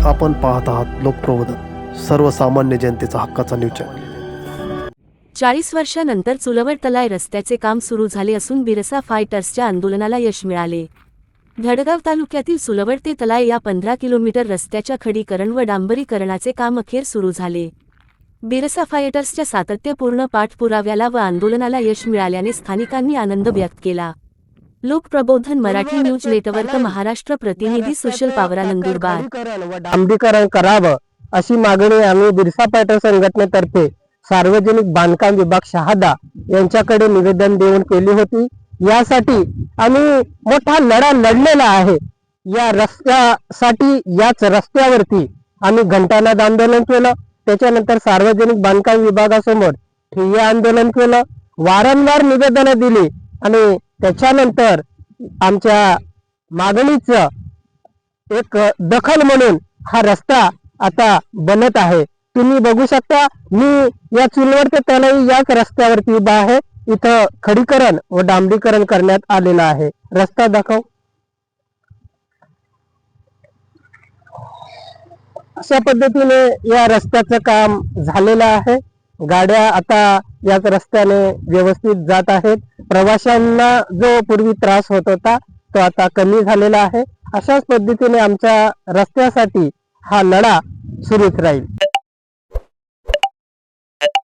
आपण पाहत आहात लोकप्रबोधन, सर्वसामान्य जनतेचा हक्काचा न्यूज चॅनल। 40 वर्षांनंतर चुलवड तलाय रस्त्याचे काम सुरू झाले असून बिरसा फायटर्सच्या आंदोलनाला यश मिळाले। धडगाव तालुक्यातील सुलवड ते तलाय या 15 किलोमीटर रस्त्याच्या खडीकरण व डांबरीकरणाचे काम अखेर सुरू झाले। बिरसा फायटर्सच्या सातत्यपूर्ण पाठपुराव्याला व आंदोलनाला यश मिळाल्याने स्थानिकांनी आनंद व्यक्त केला। लोकप्रबोधन मराठी न्यूज नेटवर्क महाराष्ट्र प्रतिनिधी सुशील पावरा, नंदुरबार। डांबरीकरण करावं अशी मागणी आम्ही बिरसा फायटर संघटनेतर्फे सार्वजनिक बांधकाम विभाग शहादा यांच्याकडे निवेदन देऊन केली होती। यासाठी आम्ही मोठा लढा लढलेला आहे। या रस्त्यासाठी याच रस्त्यावरती आम्ही घंटानाद आंदोलन केलं, त्याच्यानंतर सार्वजनिक बांधकाम विभागासमोर ठिय्या आंदोलन केलं, वारंवार निवेदनं दिली आणि त्याच्यानंतर आमच्या मागणीचं एक दखल म्हणून हा रस्ता आता बनत आहे। तुम्ही बघू शकता, मी या चुलवड ते तलाई याच रस्त्यावरती उभा आहे। इथं खडीकरण व डांबरीकरण करण्यात आलेलं आहे। रस्ता दाखव। अशा पद्धतीने या रस्त्याचं काम झालेलं आहे। गाड्या आता याच रस्त्याने व्यवस्थित जात आहेत। प्रवाशांना जो पूर्वी त्रास होत होता तो आता कमी झालेला आहे। अशाच पद्धतीने आमच्या रस्त्यासाठी हा लढा सुरूच राहील।